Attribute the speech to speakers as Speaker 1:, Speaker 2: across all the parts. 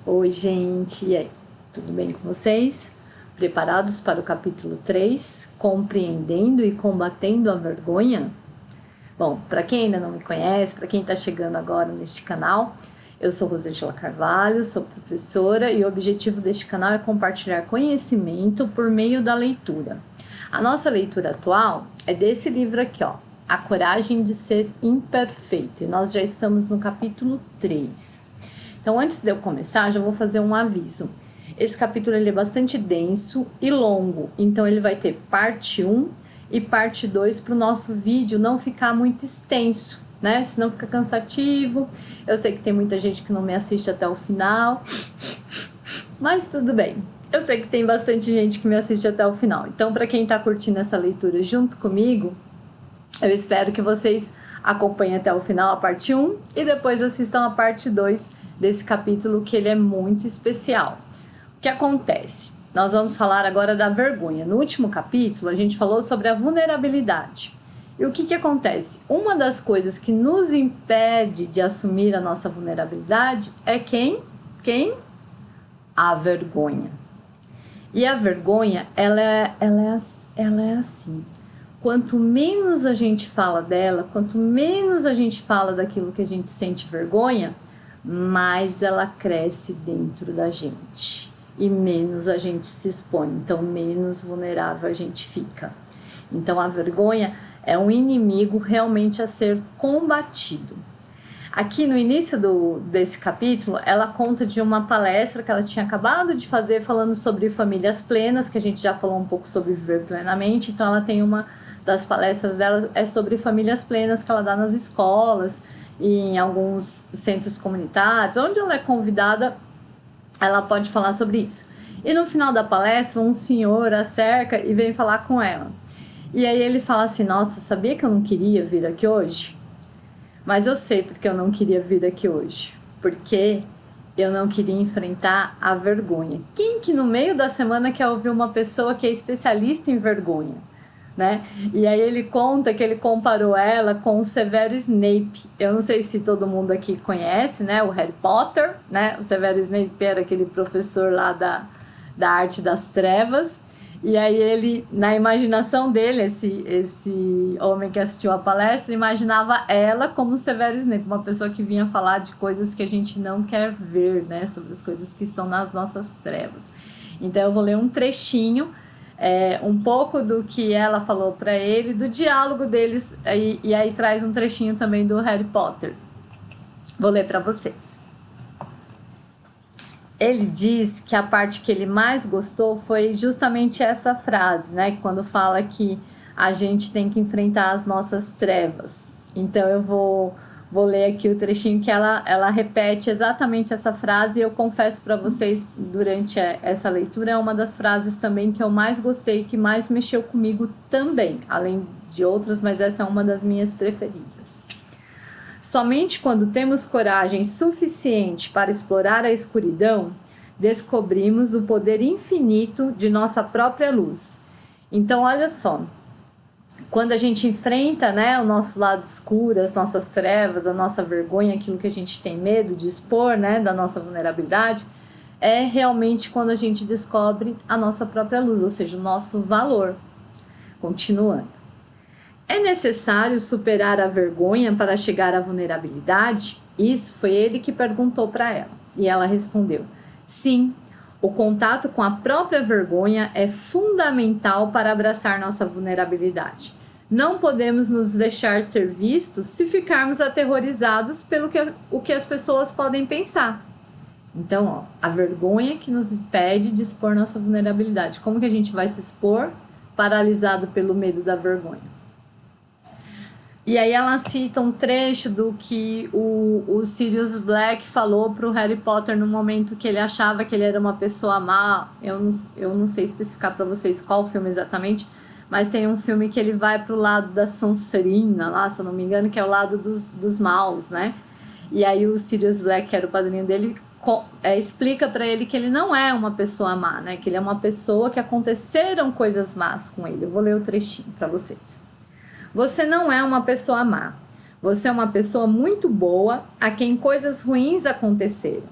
Speaker 1: Oi, gente, e aí? Tudo bem com vocês? Preparados para o capítulo 3, Compreendendo e Combatendo a Vergonha? Bom, para quem ainda não me conhece, para quem está chegando agora neste canal, eu sou Rosângela Carvalho, sou professora e o objetivo deste canal é compartilhar conhecimento por meio da leitura. A nossa leitura atual é desse livro aqui, ó, A Coragem de Ser Imperfeito, e nós já estamos no capítulo 3. Então, antes de eu começar, já vou fazer um aviso. Esse capítulo ele é bastante denso e longo, então ele vai ter parte 1 e parte 2 para o nosso vídeo não ficar muito extenso, né? Senão fica cansativo. Eu sei que tem muita gente que não me assiste até o final, mas tudo bem. Eu sei que tem bastante gente que me assiste até o final. Então, para quem está curtindo essa leitura junto comigo, eu espero que vocês acompanhem até o final a parte 1 e depois assistam a parte 2 desse capítulo, que ele é muito especial. O que acontece? Nós vamos falar agora da vergonha. No último capítulo, a gente falou sobre a vulnerabilidade. E o que acontece? Uma das coisas que nos impede de assumir a nossa vulnerabilidade é quem? A vergonha. E a vergonha, ela é assim. Quanto menos a gente fala dela, quanto menos a gente fala daquilo que a gente sente vergonha, mais ela cresce dentro da gente e menos a gente se expõe, então menos vulnerável a gente fica. Então a vergonha é um inimigo realmente a ser combatido. Aqui no início desse capítulo, ela conta de uma palestra que ela tinha acabado de fazer falando sobre famílias plenas, que a gente já falou um pouco sobre viver plenamente. Então ela tem uma das palestras dela é sobre famílias plenas que ela dá nas escolas e em alguns centros comunitários, onde ela é convidada, ela pode falar sobre isso. E no final da palestra, um senhor a cerca e vem falar com ela. E aí ele fala assim: nossa, sabia que eu não queria vir aqui hoje? Mas eu sei porque eu não queria vir aqui hoje. Porque eu não queria enfrentar a vergonha. Quem que no meio da semana quer ouvir uma pessoa que é especialista em vergonha? Né? E aí ele conta que ele comparou ela com o Severo Snape. Eu não sei se todo mundo aqui conhece, né? O Harry Potter, né? O Severo Snape era aquele professor lá da arte das trevas. E aí ele, na imaginação dele, esse homem que assistiu a palestra, imaginava ela como Severo Snape, uma pessoa que vinha falar de coisas que a gente não quer ver, né? Sobre as coisas que estão nas nossas trevas. Então eu vou ler um trechinho, um pouco do que ela falou para ele, do diálogo deles, e aí traz um trechinho também do Harry Potter. Vou ler para vocês. Ele diz que a parte que ele mais gostou foi justamente essa frase, né? Quando fala que a gente tem que enfrentar as nossas trevas. Então eu vou ler aqui o trechinho que ela repete exatamente essa frase, e eu confesso para vocês, durante essa leitura, é uma das frases também que eu mais gostei, que mais mexeu comigo também, além de outras, mas essa é uma das minhas preferidas. Somente quando temos coragem suficiente para explorar a escuridão, descobrimos o poder infinito de nossa própria luz. Então, olha só. Quando a gente enfrenta, né, o nosso lado escuro, as nossas trevas, a nossa vergonha, aquilo que a gente tem medo de expor, né, da nossa vulnerabilidade, é realmente quando a gente descobre a nossa própria luz, ou seja, o nosso valor. Continuando. É necessário superar a vergonha para chegar à vulnerabilidade? Isso foi ele que perguntou para ela. E ela respondeu: sim, o contato com a própria vergonha é fundamental para abraçar nossa vulnerabilidade. Não podemos nos deixar ser vistos se ficarmos aterrorizados pelo que as pessoas podem pensar. Então, ó, a vergonha que nos impede de expor nossa vulnerabilidade. Como que a gente vai se expor? Paralisado pelo medo da vergonha. E aí ela cita um trecho do que o Sirius Black falou para o Harry Potter no momento que ele achava que ele era uma pessoa má. Eu não sei especificar para vocês qual filme exatamente, mas tem um filme que ele vai para o lado da Sonserina, lá, se eu não me engano, que é o lado dos maus, né? E aí o Sirius Black, que era o padrinho dele, explica para ele que ele não é uma pessoa má, né? Que ele é uma pessoa que aconteceram coisas más com ele. Eu vou ler o trechinho para vocês. Você não é uma pessoa má. Você é uma pessoa muito boa a quem coisas ruins aconteceram.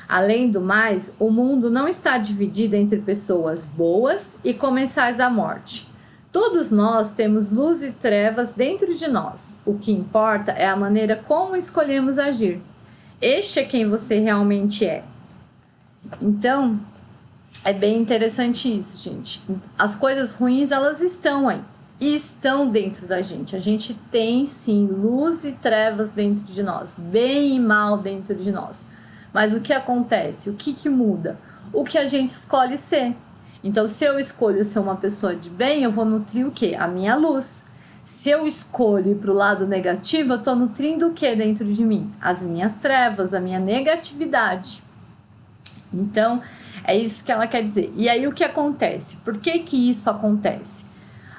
Speaker 1: Além do mais, o mundo não está dividido entre pessoas boas e comensais da morte. Todos nós temos luz e trevas dentro de nós. O que importa é a maneira como escolhemos agir. Este é quem você realmente é. Então, é bem interessante isso, gente. As coisas ruins, elas estão aí. E estão dentro da gente. A gente tem, sim, luz e trevas dentro de nós. Bem e mal dentro de nós. Mas o que acontece? O que muda? O que a gente escolhe ser. Então, se eu escolho ser uma pessoa de bem, eu vou nutrir o quê? A minha luz. Se eu escolho ir para o lado negativo, eu estou nutrindo o que dentro de mim? As minhas trevas, a minha negatividade. Então, é isso que ela quer dizer. E aí, o que acontece? Por que isso acontece?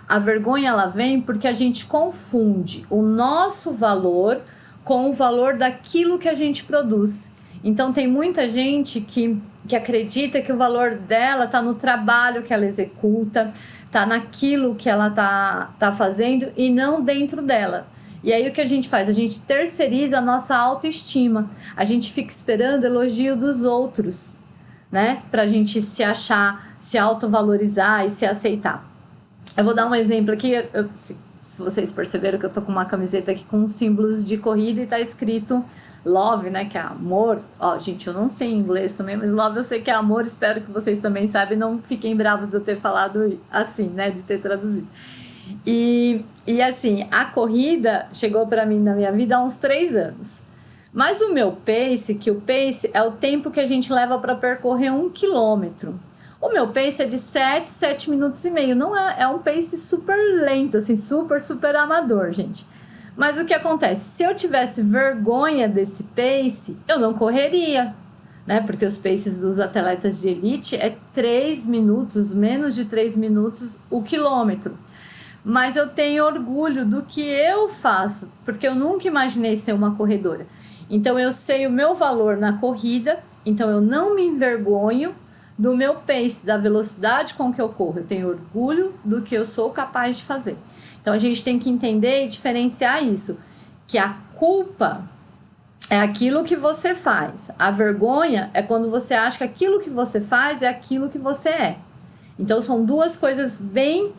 Speaker 1: A vergonha, ela vem porque a gente confunde o nosso valor com o valor daquilo que a gente produz. Então, tem muita gente que acredita que o valor dela está no trabalho que ela executa, está naquilo que ela tá fazendo e não dentro dela. E aí o que a gente faz? A gente terceiriza a nossa autoestima. A gente fica esperando elogio dos outros, né? Pra gente se achar, se autovalorizar e se aceitar. Eu vou dar um exemplo aqui. Se vocês perceberam que eu tô com uma camiseta aqui com símbolos de corrida e tá escrito love, né, que é amor. Ó, gente, eu não sei inglês também, mas love eu sei que é amor. Espero que vocês também saibam. Não fiquem bravos de eu ter falado assim, né, de ter traduzido. E assim, a corrida chegou para mim na minha vida há uns 3 anos. Mas o meu pace, que o pace é o tempo que a gente leva para percorrer 1 quilômetro. O meu pace é de 7 minutos e meio. Não é um pace super lento, assim, super amador, gente. Mas o que acontece? Se eu tivesse vergonha desse pace, eu não correria, né? Porque os paces dos atletas de elite é 3 minutos, menos de 3 minutos o quilômetro. Mas eu tenho orgulho do que eu faço, porque eu nunca imaginei ser uma corredora. Então eu sei o meu valor na corrida, então eu não me envergonho do meu pace, da velocidade com que eu corro. Eu tenho orgulho do que eu sou capaz de fazer. Então a gente tem que entender e diferenciar isso, que a culpa é aquilo que você faz. A vergonha é quando você acha que aquilo que você faz é aquilo que você é. Então são duas coisas bem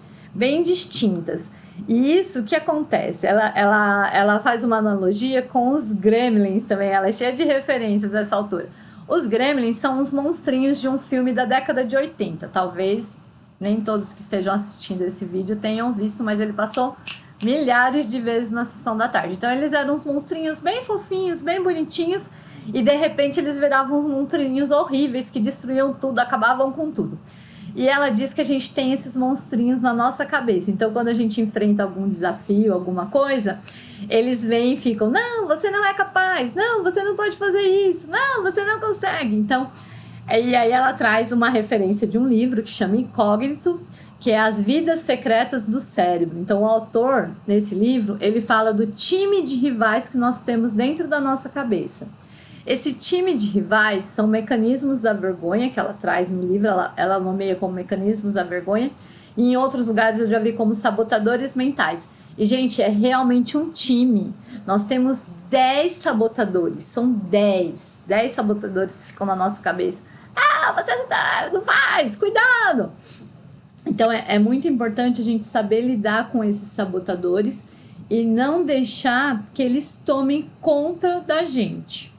Speaker 1: distintas. E isso que acontece, ela faz uma analogia com os Gremlins também, ela é cheia de referências a essa altura. Os Gremlins são os monstrinhos de um filme da década de 80, talvez nem todos que estejam assistindo esse vídeo tenham visto, mas ele passou milhares de vezes na sessão da tarde. Então eles eram uns monstrinhos bem fofinhos, bem bonitinhos, e de repente eles viravam uns monstrinhos horríveis que destruíam tudo, acabavam com tudo. E ela diz que a gente tem esses monstrinhos na nossa cabeça. Então quando a gente enfrenta algum desafio, alguma coisa, eles vêm e ficam: não, você não é capaz, não, você não pode fazer isso, não, você não consegue. Então, e aí ela traz uma referência de um livro que chama Incógnito, que é As Vidas Secretas do Cérebro. Então o autor, nesse livro, ele fala do time de rivais que nós temos dentro da nossa cabeça. Esse time de rivais são mecanismos da vergonha, que ela traz no livro, ela nomeia como mecanismos da vergonha, e em outros lugares eu já vi como sabotadores mentais. E, gente, é realmente um time. Nós temos 10 sabotadores, são 10 sabotadores que ficam na nossa cabeça. Ah, você não faz, cuidado! Então é muito importante a gente saber lidar com esses sabotadores e não deixar que eles tomem conta da gente.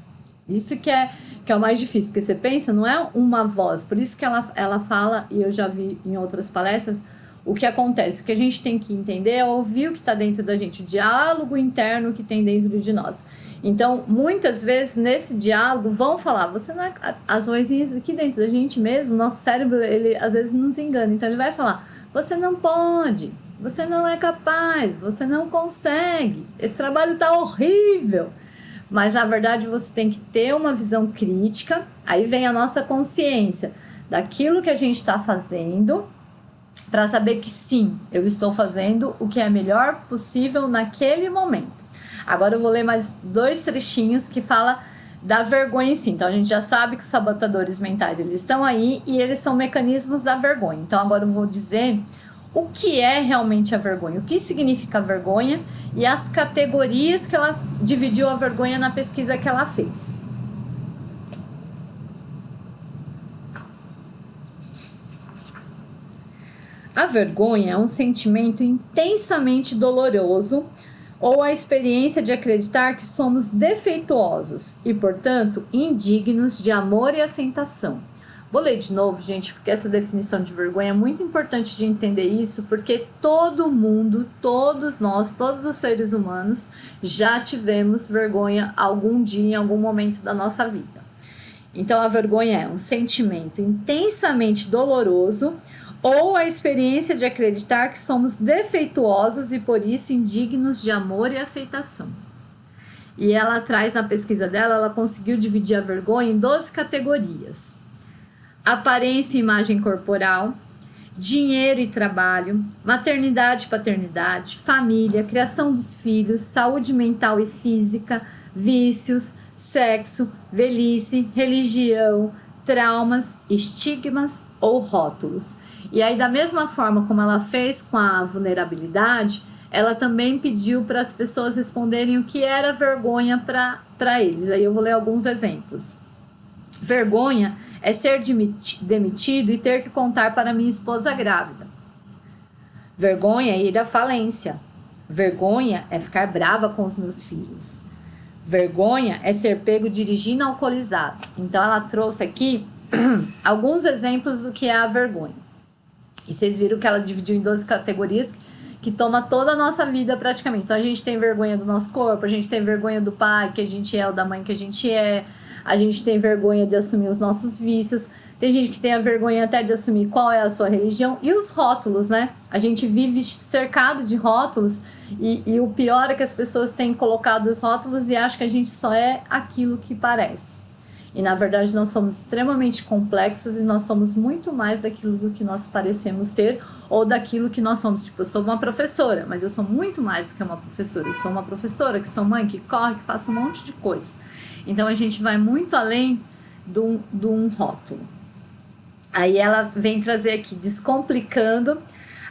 Speaker 1: Isso que é o mais difícil, porque você pensa, não é uma voz. Por isso que ela fala, e eu já vi em outras palestras, o que acontece. O que a gente tem que entender é ouvir o que está dentro da gente, o diálogo interno que tem dentro de nós. Então, muitas vezes, nesse diálogo, vão falar, você não é... As vozinhas aqui dentro da gente mesmo, nosso cérebro, ele às vezes nos engana. Então, ele vai falar, você não pode, você não é capaz, você não consegue, esse trabalho está horrível. Mas, na verdade, você tem que ter uma visão crítica. Aí vem a nossa consciência daquilo que a gente está fazendo, para saber que sim, eu estou fazendo o que é melhor possível naquele momento. Agora eu vou ler mais 2 trechinhos que fala da vergonha em si. Então a gente já sabe que os sabotadores mentais, eles estão aí e eles são mecanismos da vergonha. Então agora eu vou dizer o que é realmente a vergonha, o que significa a vergonha e as categorias que ela dividiu a vergonha na pesquisa que ela fez. A vergonha é um sentimento intensamente doloroso ou a experiência de acreditar que somos defeituosos e, portanto, indignos de amor e aceitação. Vou ler de novo, gente, porque essa definição de vergonha é muito importante de entender isso, porque todo mundo, todos nós, todos os seres humanos já tivemos vergonha algum dia, em algum momento da nossa vida. Então, a vergonha é um sentimento intensamente doloroso ou a experiência de acreditar que somos defeituosos e, por isso, indignos de amor e aceitação. E ela traz, na pesquisa dela, ela conseguiu dividir a vergonha em 12 categorias. Aparência e imagem corporal, dinheiro e trabalho, maternidade e paternidade, família, criação dos filhos, saúde mental e física, vícios, sexo, velhice, religião, traumas, estigmas ou rótulos. E aí, da mesma forma como ela fez com a vulnerabilidade, ela também pediu para as pessoas responderem o que era vergonha para eles. Aí eu vou ler alguns exemplos. Vergonha é ser demitido e ter que contar para minha esposa grávida. Vergonha é ir à falência. Vergonha é ficar brava com os meus filhos. Vergonha é ser pego dirigindo alcoolizado. Então ela trouxe aqui alguns exemplos do que é a vergonha. E vocês viram que ela dividiu em 12 categorias que toma toda a nossa vida praticamente. Então a gente tem vergonha do nosso corpo, a gente tem vergonha do pai que a gente é ou da mãe que a gente é, a gente tem vergonha de assumir os nossos vícios, tem gente que tem a vergonha até de assumir qual é a sua religião e os rótulos, né? A gente vive cercado de rótulos e o pior é que as pessoas têm colocado os rótulos e acham que a gente só é aquilo que parece. E na verdade nós somos extremamente complexos e nós somos muito mais daquilo do que nós parecemos ser ou daquilo que nós somos. Tipo, eu sou uma professora, mas eu sou muito mais do que uma professora. Eu sou uma professora que sou mãe, que corre, que faço um monte de coisa. Então a gente vai muito além de um rótulo. Aí ela vem trazer aqui, descomplicando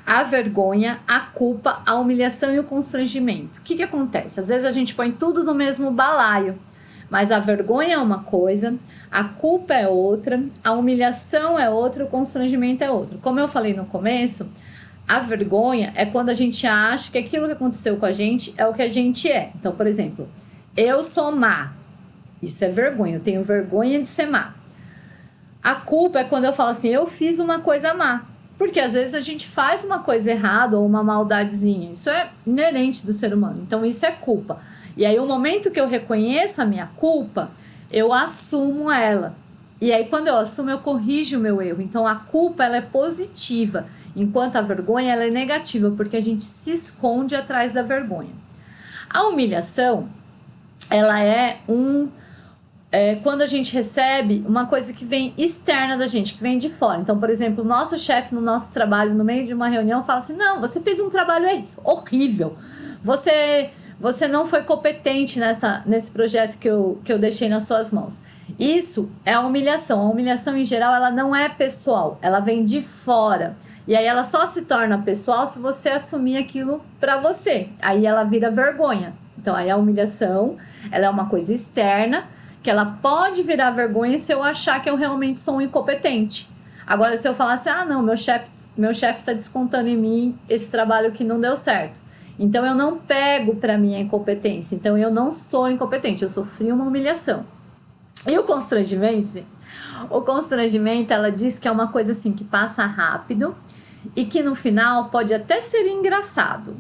Speaker 1: a vergonha, a culpa, a humilhação e o constrangimento. O que acontece? Às vezes a gente põe tudo no mesmo balaio. Mas a vergonha é uma coisa, a culpa é outra, a humilhação é outra, o constrangimento é outro. Como eu falei no começo, a vergonha é quando a gente acha que aquilo que aconteceu com a gente é o que a gente é. Então, por exemplo, eu sou má. Isso é vergonha, eu tenho vergonha de ser má. A culpa é quando eu falo assim, eu fiz uma coisa má. Porque às vezes a gente faz uma coisa errada ou uma maldadezinha. Isso é inerente do ser humano. Então, isso é culpa. E aí, o momento que eu reconheço a minha culpa, eu assumo ela. E aí, quando eu assumo, eu corrijo o meu erro. Então, a culpa, ela é positiva, enquanto a vergonha, ela é negativa, porque a gente se esconde atrás da vergonha. A humilhação, ela é quando a gente recebe uma coisa que vem externa da gente, que vem de fora. Então, por exemplo, o nosso chefe no nosso trabalho, no meio de uma reunião, fala assim, não, você fez um trabalho horrível. Você não foi competente nesse projeto que eu deixei nas suas mãos. Isso é a humilhação. A humilhação, em geral, ela não é pessoal. Ela vem de fora. E aí ela só se torna pessoal se você assumir aquilo pra você. Aí ela vira vergonha. Então, aí a humilhação, ela é uma coisa externa, que ela pode virar vergonha se eu achar que eu realmente sou um incompetente. Agora, se eu falar assim, não, meu chefe tá descontando em mim esse trabalho que não deu certo. Então, eu não pego para mim a incompetência. Então, eu não sou incompetente. Eu sofri uma humilhação. E o constrangimento, gente? O constrangimento, ela diz que é uma coisa assim que passa rápido e que no final pode até ser engraçado.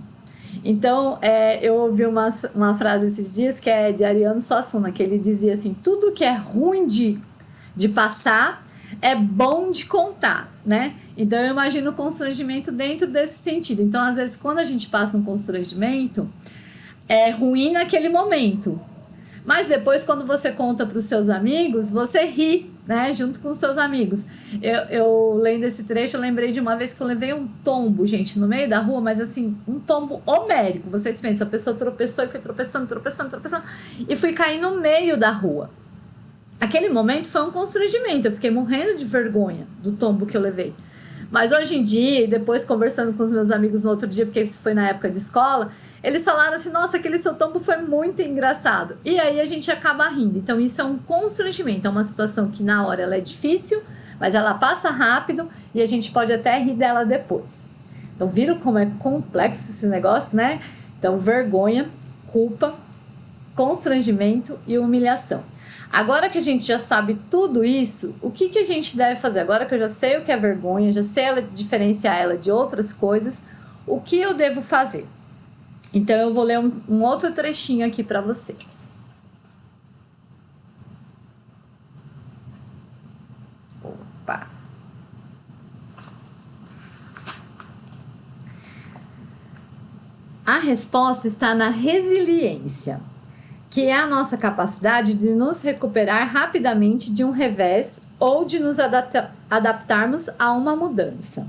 Speaker 1: Então, eu ouvi uma frase esses dias que é de Ariano Suassuna, que ele dizia assim, tudo que é ruim de passar é bom de contar, né? Então, eu imagino o constrangimento dentro desse sentido. Então, às vezes, quando a gente passa um constrangimento, é ruim naquele momento. Mas depois, quando você conta para os seus amigos, você ri, né? Junto com os seus amigos. Eu lendo esse trecho, eu lembrei de uma vez que eu levei um tombo, gente, no meio da rua, mas assim, um tombo homérico. Vocês pensam, a pessoa tropeçou e foi tropeçando, e fui cair no meio da rua. Aquele momento foi um constrangimento. Eu fiquei morrendo de vergonha do tombo que eu levei. Mas hoje em dia, e depois conversando com os meus amigos no outro dia, porque isso foi na época de escola, eles falaram assim, nossa, aquele seu tombo foi muito engraçado. E aí a gente acaba rindo. Então isso é um constrangimento, é uma situação que na hora ela é difícil, mas ela passa rápido e a gente pode até rir dela depois. Então, viram como é complexo esse negócio, né? Então, vergonha, culpa, constrangimento e humilhação. Agora que a gente já sabe tudo isso, o que a gente deve fazer? Agora que eu já sei o que é vergonha, já sei diferenciar ela de outras coisas, o que eu devo fazer? Então, eu vou ler um outro trechinho aqui para vocês. Opa! A resposta está na resiliência, que é a nossa capacidade de nos recuperar rapidamente de um revés ou de nos adaptarmos a uma mudança.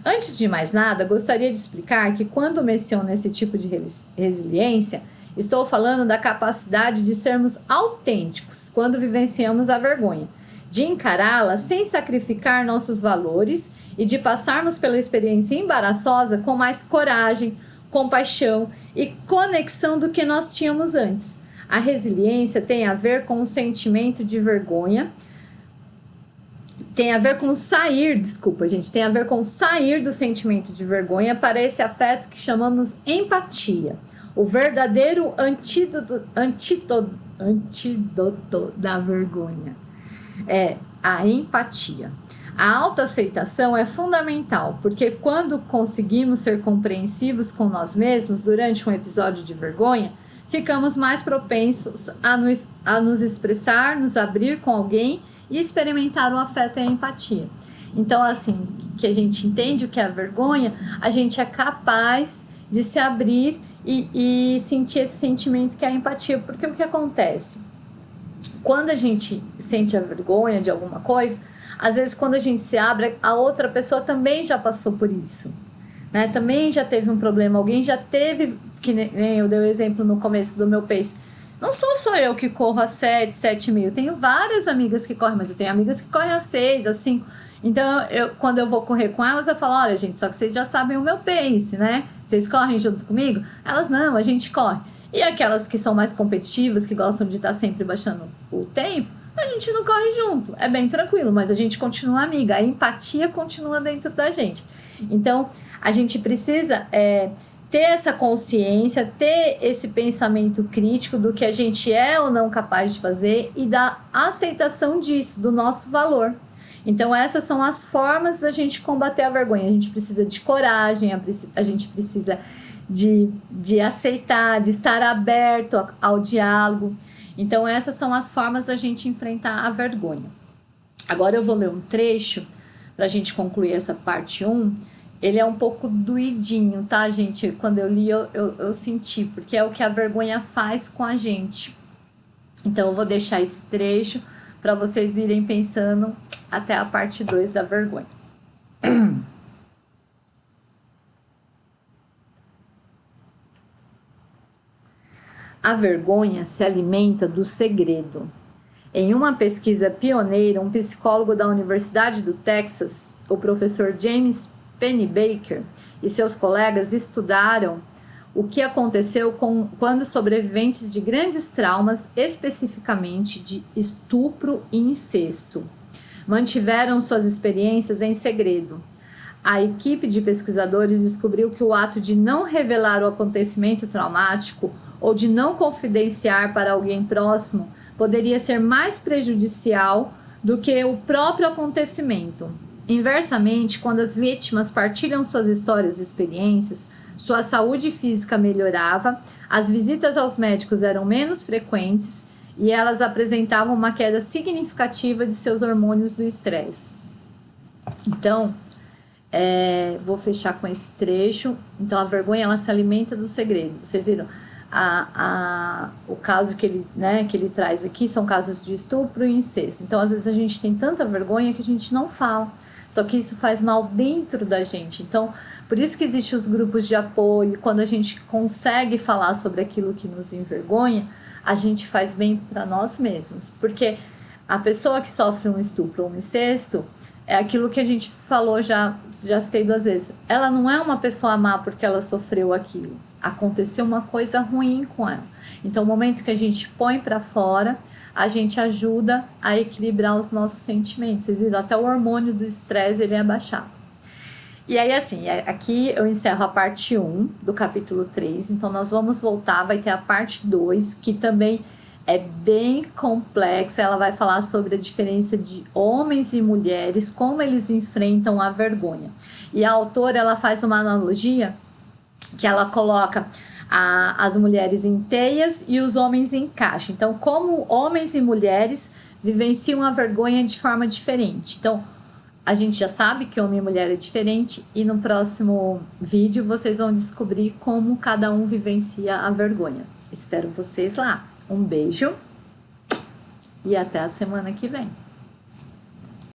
Speaker 1: Antes de mais nada, gostaria de explicar que quando menciono esse tipo de resiliência, estou falando da capacidade de sermos autênticos quando vivenciamos a vergonha, de encará-la sem sacrificar nossos valores e de passarmos pela experiência embaraçosa com mais coragem, compaixão e conexão do que nós tínhamos antes. A resiliência tem a ver com o sentimento de vergonha, tem a ver com sair do sentimento de vergonha para esse afeto que chamamos empatia. O verdadeiro antídoto da vergonha é a empatia. A autoaceitação é fundamental, porque quando conseguimos ser compreensivos com nós mesmos durante um episódio de vergonha, ficamos mais propensos a nos expressar, nos abrir com alguém e experimentar o afeto e a empatia. Então, assim, que a gente entende o que é a vergonha, a gente é capaz de se abrir e sentir esse sentimento que é a empatia. Porque o que acontece? Quando a gente sente a vergonha de alguma coisa, às vezes quando a gente se abre, a outra pessoa também já passou por isso, né? Também já teve um problema, alguém já teve, que nem eu dei o exemplo no começo do meu pace. Não sou só eu que corro a 7,5. Eu tenho várias amigas que correm, mas eu tenho amigas que correm a 6, a 5. Então, quando eu vou correr com elas, eu falo, olha, gente, só que vocês já sabem o meu pace, né? Vocês correm junto comigo? Elas, não, a gente corre. E aquelas que são mais competitivas, que gostam de estar sempre baixando o tempo, a gente não corre junto. É bem tranquilo, mas a gente continua amiga. A empatia continua dentro da gente. Então, a gente precisa ter essa consciência, ter esse pensamento crítico do que a gente é ou não capaz de fazer e da aceitação disso, do nosso valor. Então, essas são as formas da gente combater a vergonha. A gente precisa de coragem, a gente precisa de aceitar, de estar aberto ao diálogo. Então, essas são as formas da gente enfrentar a vergonha. Agora eu vou ler um trecho para a gente concluir essa parte 1. Ele é um pouco doidinho, tá, gente? Quando eu li, eu senti, porque é o que a vergonha faz com a gente. Então, eu vou deixar esse trecho para vocês irem pensando até a parte 2 da vergonha. A vergonha se alimenta do segredo. Em uma pesquisa pioneira, um psicólogo da Universidade do Texas, o professor James Pennebaker e seus colegas estudaram o que aconteceu quando sobreviventes de grandes traumas, especificamente de estupro e incesto, mantiveram suas experiências em segredo. A equipe de pesquisadores descobriu que o ato de não revelar o acontecimento traumático ou de não confidenciar para alguém próximo poderia ser mais prejudicial do que o próprio acontecimento. Inversamente, quando as vítimas partilham suas histórias e experiências, sua saúde física melhorava, as visitas aos médicos eram menos frequentes e elas apresentavam uma queda significativa de seus hormônios do estresse. Então, vou fechar com esse trecho. Então, a vergonha, ela se alimenta do segredo. Vocês viram? O caso que ele traz aqui são casos de estupro e incesto. Então, às vezes, a gente tem tanta vergonha que a gente não fala. Só que isso faz mal dentro da gente. Então, por isso que existem os grupos de apoio. Quando a gente consegue falar sobre aquilo que nos envergonha, a gente faz bem para nós mesmos. Porque a pessoa que sofre um estupro ou um incesto, é aquilo que a gente falou, já citei 2 vezes. Ela não é uma pessoa má porque ela sofreu aquilo. Aconteceu uma coisa ruim com ela. Então, o momento que a gente põe para fora, a gente ajuda a equilibrar os nossos sentimentos. Vocês viram? Até o hormônio do estresse, ele é baixado. E aí, assim, aqui eu encerro a parte 1 do capítulo 3. Então, nós vamos voltar, vai ter a parte 2, que também é bem complexa. Ela vai falar sobre a diferença de homens e mulheres, como eles enfrentam a vergonha. E a autora, ela faz uma analogia que ela coloca as mulheres em teias e os homens em caixa. Então, como homens e mulheres vivenciam a vergonha de forma diferente. Então, a gente já sabe que homem e mulher é diferente, e no próximo vídeo vocês vão descobrir como cada um vivencia a vergonha. Espero vocês lá. Um beijo e até a semana que vem.